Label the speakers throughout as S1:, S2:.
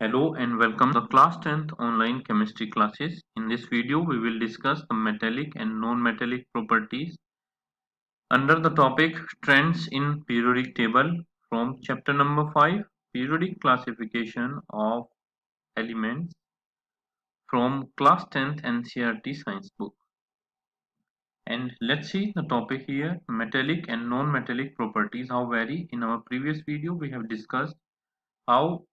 S1: Hello and welcome to the class 10th online chemistry classes. In this video, we will discuss the metallic and non-metallic properties under the topic Trends in Periodic Table from chapter number 5, Periodic Classification of Elements from class 10th NCERT Science book. And let's see the topic here, metallic and non-metallic properties, how vary. In our previous video, we have discussed how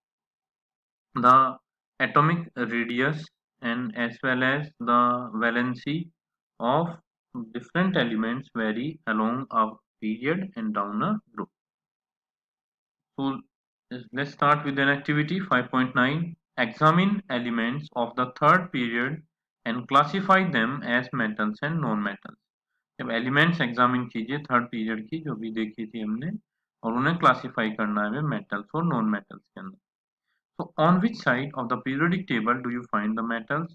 S1: the atomic radius and as well as the valency of different elements vary along a period and down a group. So let's start with an activity 5.9. Examine elements of the third period and classify them as metals and non-metals. जब elements examine कीजिए third period की जो भी देखी थी हमने और उन्हें क्लासिफाई करना है मेटल्स और नॉन मेटल्स के अंदर. So on which side of the periodic table do you find the metals?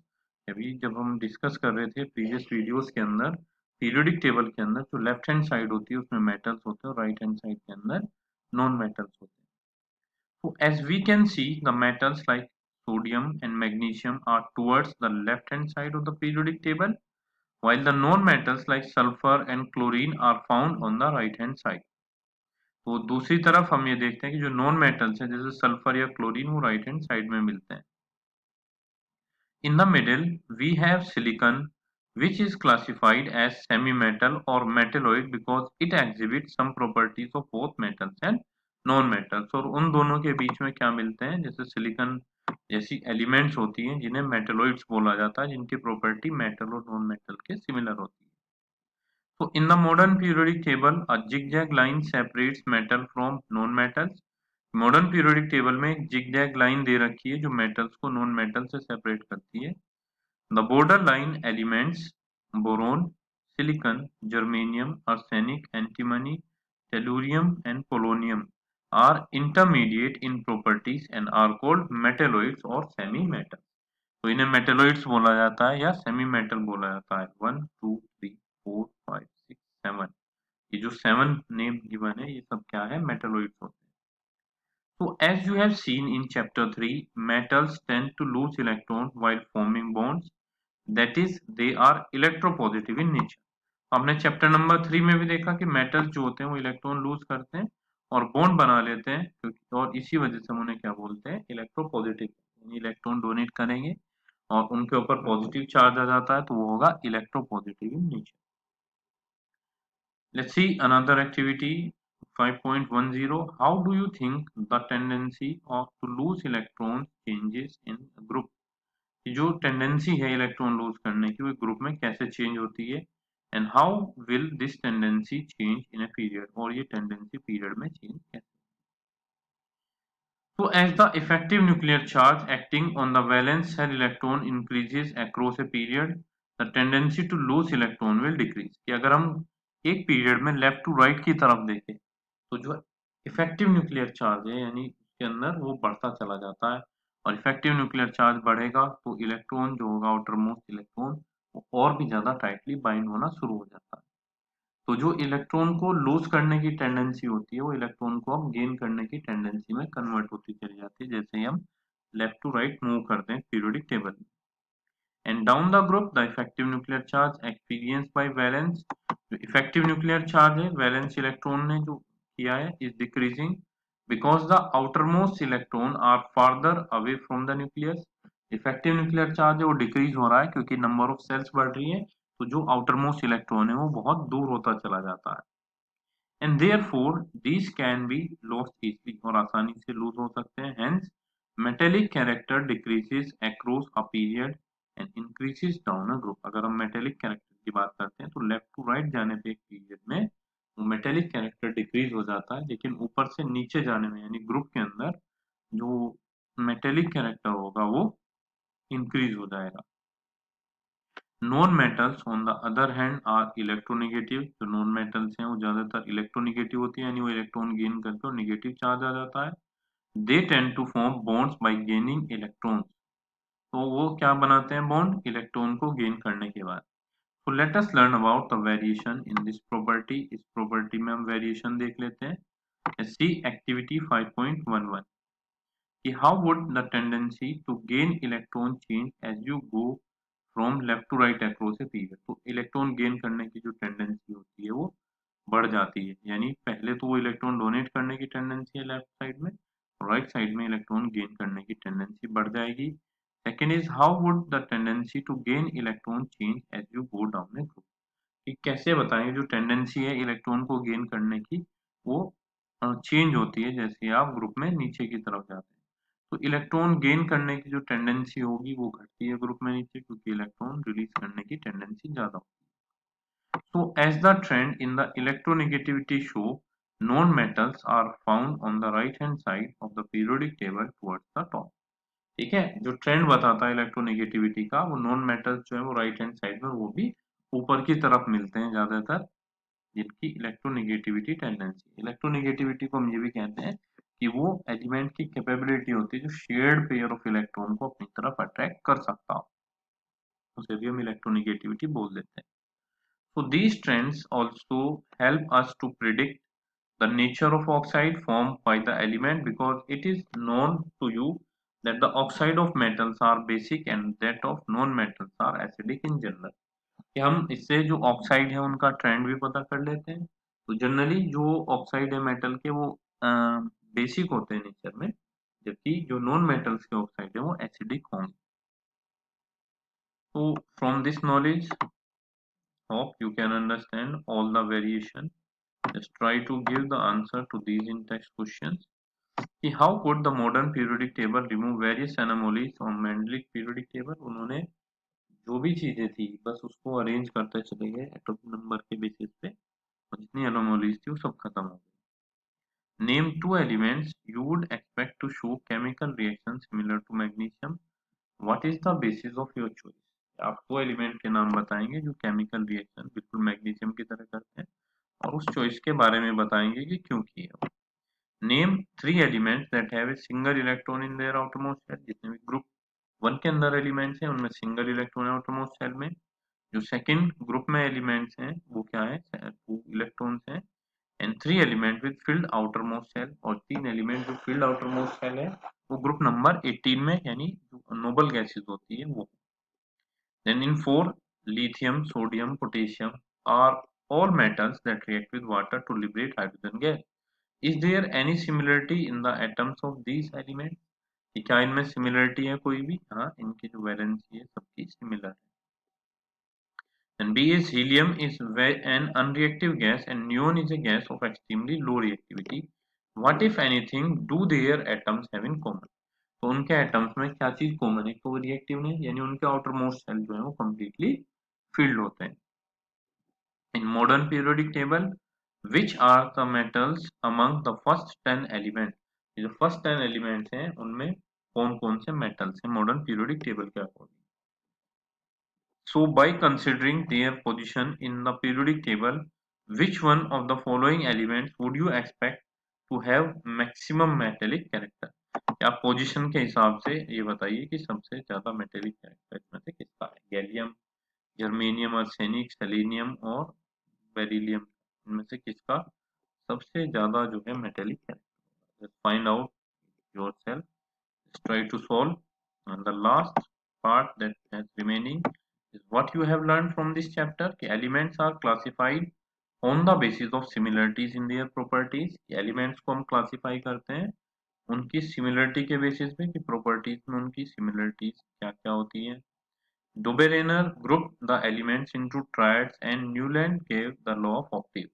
S1: अभी जब हम डिस्कस कर रहे थे प्रीवियस वीडियोस के अंदर पीरियोडिक टेबल के अंदर जो लेफ्ट हैंड साइड होती है उसमें मेटल्स होते हैं और राइट हैंड साइड के अंदर नॉन मेटल्स होते हैं. So as we can see the metals like sodium and magnesium are towards the left hand side of the periodic table while the non metals like sulfur and chlorine are found on the right hand side. तो दूसरी तरफ हम ये देखते हैं कि जो non metals हैं जैसे सल्फर या क्लोरीन वो राइट हैंड साइड में मिलते हैं. In the middle we have silicon which is classified as semi-metal or metalloid because it exhibits some properties of both metals and non-metals. और उन दोनों के बीच में क्या मिलते हैं जैसे सिलिकॉन जैसी एलिमेंट्स होती हैं जिन्हें मेटलोइड्स बोला जाता है जिनकी प्रॉपर्टी मेटल और नॉन मेटल के सिमिलर होती है. So in the modern periodic table, a zigzag line separates metal from non-metals. Modern periodic table में एक जिगजैग लाइन दे रखी है जो मेटल्स को नॉन मेटल से सेपरेट करती है. The border line elements boron, silicon, germanium, arsenic, antimony, tellurium and polonium are intermediate in properties and are called metalloids और सेमी मेटल. तो इन्हें मेटेलॉइड्स बोला जाता है या सेमी मेटल बोला जाता है. 1 2 3 4 5 6 7 ये जो 7 नेम गिवन है ये सब क्या है मेटेलॉइड्स होते हैं. So as you have seen in chapter 3, metals tend to lose electrons while forming bonds. That is, they are electropositive in nature. हमने चैप्टर नंबर 3 में भी देखा कि मेटल्स जो होते हैं वो इलेक्ट्रॉन लूज करते हैं और बॉन्ड बना लेते हैं क्योंकि और इसी वजह से हम उन्हें क्या बोलते हैं इलेक्ट्रोपॉजिटिव. यानी इलेक्ट्रॉन डोनेट करेंगे और उनके ऊपर पॉजिटिव चार्ज आ जाता है तो वो होगा electropositive in nature. Let's see another activity 5.10. How do you think the tendency of to lose electrons changes in a group? जो टेंडेंसी है इलेक्ट्रॉन लूज करने की वो ग्रुप में कैसे चेंज होती है and how will this tendency change in a period और ये टेंडेंसी पीरियड में चेंज कैसे. So as the effective nuclear charge acting on the valence shell electron increases across a period, the tendency to lose electron will decrease. कि अगर हम एक period में left to right की तरफ देखें तो जो इफेक्टिव न्यूक्लियर चार्ज है यानी उसके अंदर वो बढ़ता चला जाता है और इफेक्टिव न्यूक्लियर चार्ज बढ़ेगा तो इलेक्ट्रॉन जो होगा आउटर मोस्ट इलेक्ट्रॉन वो और भी ज्यादा टाइटली बाइंड होना शुरू हो जाता है. तो जो इलेक्ट्रॉन को लूज करने की टेंडेंसी होती है वो इलेक्ट्रॉन को हम गेन करने की टेंडेंसी में कन्वर्ट होती चली जाती है जैसे ही हम लेफ्ट टू राइट मूव करते हैं पीरियोडिक टेबल में. And down the group the effective nuclear charge experience by valence. जो इफेक्टिव न्यूक्लियर चार्ज है वैलेंस इलेक्ट्रॉन ने जो किया है is decreasing because the outermost electron are farther away from the nucleus. Effective nuclear charge है वो decrease हो रहा है क्योंकि नंबर ऑफ सेल्स बढ़ रही है तो जो आउटरमोस्ट इलेक्ट्रॉन है वो बहुत दूर होता चला जाता है. And therefore these can be lost easily और आसानी से लूज हो सकते हैं. Hence metallic character decreases across a period and increases down a group. अगर हम मेटेलिक कैरेक्टर की बात करते हैं तो लेफ्ट टू राइट जाने पे एक पीरियड में वो मेटेलिक कैरेक्टर डिक्रीज हो जाता है लेकिन ऊपर से नीचे जाने में यानी ग्रुप के अंदर जो मेटेलिक कैरेक्टर होगा वो इंक्रीज हो जाएगा. Non metals on the other hand are electronegative. जो नॉन मेटल्स हैं वो ज्यादातर इलेक्ट्रोनेगेटिव होती है यानी वो इलेक्ट्रॉन गेन करके और नेगेटिव चार्ज आ जाता है. They tend to form bonds by gaining electrons. तो वो क्या बनाते हैं बॉन्ड इलेक्ट्रॉन को गेन करने के बाद. तो let us learn about the variation in this property. इस प्रॉपर्टी में हम वेरिएशन देख लेते हैं. See activity 5.11. कि how would the tendency to gain electron change as you go from left to right across a period. तो electron gain करने की जो टेंडेंसी होती है वो बढ़ जाती है, यानी पहले तो वो इलेक्ट्रॉन डोनेट करने की टेंडेंसी है लेफ्ट साइड में, राइट साइड में इलेक्ट्रॉन गेन करने की टेंडेंसी बढ़ जाएगी। Second is how would the tendency to gain electron change as you go down a group. कि कैसे बताएं जो टेंडेंसी है इलेक्ट्रॉन को गेन करने की वो चेंज होती है जैसे आप ग्रुप में नीचे की तरफ जाते हैं। तो इलेक्ट्रॉन गेन करने की जो टेंडेंसी होगी वो घटती है ग्रुप में नीचे, क्योंकि इलेक्ट्रॉन रिलीज करने की टेंडेंसी ज्यादा होती है। So as the trend in the electronegativity show, non-metals are found on the right hand side of the periodic table towards the top। ठीक है, जो ट्रेंड बताता है इलेक्ट्रोनेगेटिविटी का वो नॉन मेटल्स जो है वो राइट हैंड साइड में वो भी ऊपर की तरफ मिलते हैं ज्यादातर, जिनकी इलेक्ट्रोनेगेटिविटी टेंडेंसी। इलेक्ट्रोनेगेटिविटी को हम ये भी कहते हैं कि वो एलिमेंट की कैपेबिलिटी होती है जो शेयर्ड पेयर ऑफ इलेक्ट्रॉन को अपनी तरफ अट्रैक्ट कर सकता हो, उसे भी हम इलेक्ट्रोनेगेटिविटी बोल देते हैं। So these trends also help us to predict the nature of oxide formed by the element, because it is known to you that the oxide of metals are basic and that of non-metals are acidic in general। कि हम इससे जो oxide है उनका trend भी पता कर लेते हैं। तो जनरली जो ऑक्साइड है मेटल के वो बेसिक होते हैं नेचर में, जबकि जो नॉन मेटल्स के ऑक्साइड है वो एसिडिक होंगे। तो from this knowledge hope you can understand all the variation. Just try to give the answer to these in-text questions. कि how could the modern periodic table remove various anomalies on Mendelic periodic table। उन्होंने जो भी चीजें थी बस उसको arrange करते चले गए एटॉमिक नंबर के बेसिस पे, और जितनी anomalies थी वो सब खत्म हो गई। Name two elements you would expect to show chemical reaction similar to magnesium। What is the basis of your choice। आप दो एलिमेंट के नाम बताएंगे जो केमिकल रिएक्शन बिल्कुल मैग्नीशियम की तरह करते हैं, और उस चॉइस के बारे में बताएंगे कि क्यों किया। Name three elements that have a single electron in their outermost shell. जितने भी ग्रुप वन के अंदर एलिमेंट्स हैं उनमें सिंगल इलेक्ट्रॉन है आउटरमोस्ट शेल में। जो सेकंड ग्रुप में एलिमेंट्स हैं वो क्या है, टू इलेक्ट्रॉन्स हैं। And three element with filled outermost shell, और तीन एलिमेंट जो फिल्ड आउटरमोस्ट शेल है वो ग्रुप नंबर 18 में, यानी जो नोबल गैसेस होती है वो। Then in 4, lithium, sodium, potassium are all metals that react with water to liberate hydrogen gas। Is there any similarity in the atoms of these elements? कि क्या इनमें सिमिलरिटी है कोई भी? हाँ, इनकी जो वैलेंसी है सबकी सिमिलर है। Then B is helium is an unreactive gas and neon is a gas of extremely low reactivity। What if anything do their atoms have in common? तो उनके एटम्स में क्या चीज कॉमन है? तो वो रिएक्टिव नहीं, यानी उनके आउटर मोस्ट शेल जो है वो कम्प्लीटली फील्ड होते हैं। In modern periodic table which are the metals among the first 10 element. जो फर्स्ट 10 एलिमेंट्स हैं उनमें कौन कौन से मेटल्स हैं मॉडर्न पीरियोडिक टेबल के according. So by considering their position in the periodic table, which one of the following elements would you expect to have maximum metallic character। या position के हिसाब से ये बताइए कि सबसे ज्यादा मेटेलिक कैरेक्टर इसमें से किसका है। गैलियम, जर्मेनियम, आर्सेनिक, सेलेनियम और बेरिलियम, इनमें से किसका सबसे ज्यादा जो है metallic character. Just find out yourself, try to solve, and the last part that has remaining is what you have learned from this chapter कि elements are classified on the basis of similarities in their properties। elements को हम classify करते हैं उनकी similarity के basis पे कि properties में उनकी similarities क्या क्या होती है। Dobereiner grouped the elements into triads and Newland gave the law of octave।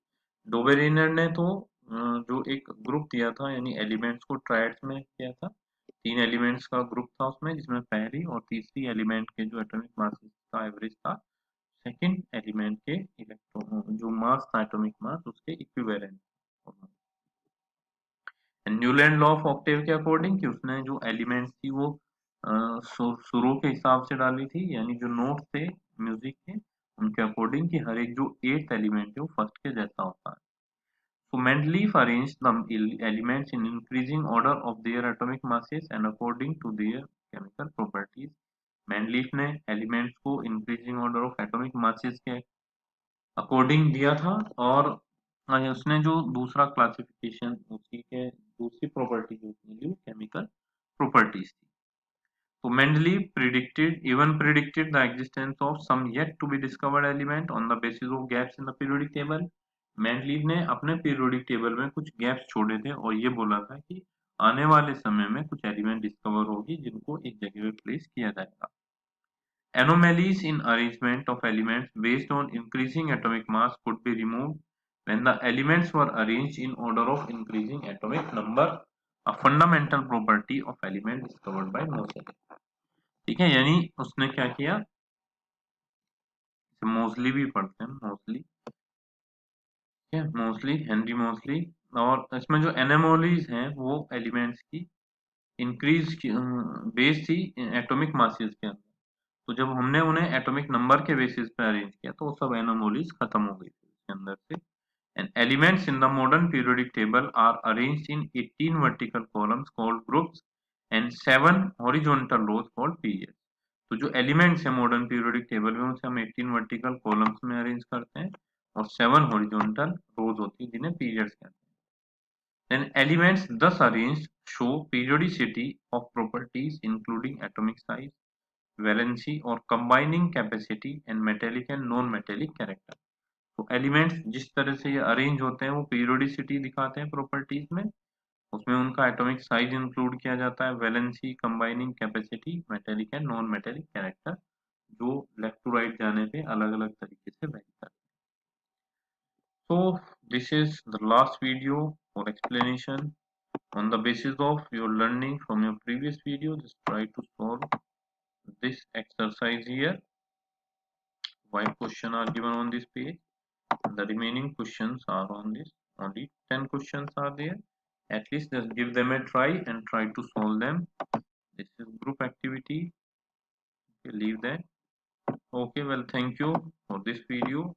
S1: डोबेरेनर ने तो जो एक ग्रुप दिया था यानी एलिमेंट्स को ट्रायड्स में किया था, तीन एलिमेंट्स का ग्रुप था उसमें, जिसमें पहली और तीसरी एलिमेंट के जो एटॉमिक मासेस का एवरेज था सेकंड एलिमेंट के इलेक्ट्रॉन जो मास था एटॉमिक मास उसके equivalent. Newland law of octave के अकॉर्डिंग कि उसने जो एलिमेंट्स थी वो सुरों के हिसाब से डाली थी, यानी जो नोट थे म्यूजिक के उनके अकॉर्डिंग कि हर एक जो एट्थ एलिमेंट है वो फर्स्ट के जैसा होता है। So Mendeleev arranged the elements in increasing order of their atomic masses and according to their chemical properties। Mendeleev ने एलिमेंट्स को increasing order of atomic masses के अकॉर्डिंग दिया था, और उसने जो दूसरा क्लासिफिकेशन उसी के दूसरी प्रॉपर्टी जो ली केमिकल properties थी. So Mendeleev predicted the existence of some yet to be discovered element on the basis of gaps in the periodic table. Mendeleev ने अपने पीरियोडिक टेबल में कुछ गैप्स छोड़े थे और ये बोला था कि आने वाले समय में कुछ एलिमेंट डिस्कवर होगी जिनको एक जगह पे प्लेस किया जाएगा. Anomalies in arrangement of elements based on increasing atomic mass could be removed when the elements were arranged in order of increasing atomic number, a fundamental property of element discovered by Moseley. ठीक है, यानी उसने क्या किया, mostly भी पढ़ते हैं, mostly, ठीक है, मोस्टली, हेनरी मोस्टली. और इसमें जो एनोमलीज हैं वो एलिमेंट्स की इंक्रीज की बेस थी एटॉमिक मासेस के अंदर. तो जब हमने उन्हें एटॉमिक नंबर के बेसिस पे अरेंज किया तो वो सब एनोमलीज खत्म हो गई थी उसके अंदर से. And elements in the modern periodic table are arranged in 18 vertical columns called groups and 7 horizontal rows called periods. तो जो एलिमेंट्स है मॉडर्न पीरियोडिक टेबल में उसे हम 18 वर्टिकल कॉलम्स में अरेंज करते हैं और 7 हॉरिजॉन्टल रोज होती है जिन्हें पीरियड्स कहते हैं. Then elements thus arranged show periodicity of properties including atomic size, valency और combining capacity and metallic and non-metallic character. तो एलिमेंट्स जिस तरह से ये अरेंज होते हैं वो पीरियोडिसिटी दिखाते हैं प्रॉपर्टीज में. उसमें उनका एटॉमिक साइज इंक्लूड किया जाता है, valency, combining capacity, metallic and non metallic character, जो लेफ्ट टू राइट जाने पे अलग अलग तरीके से वेरी करते हैं. So this is the last video for explanation. On the basis of your learning from your previous video, just try to solve this exercise here. 5 questions are given on this page. The remaining questions are on this. Only 10 questions are there. At least just give them a try and try to solve them. This is group activity. Okay, leave that. Okay, well, thank you for this video.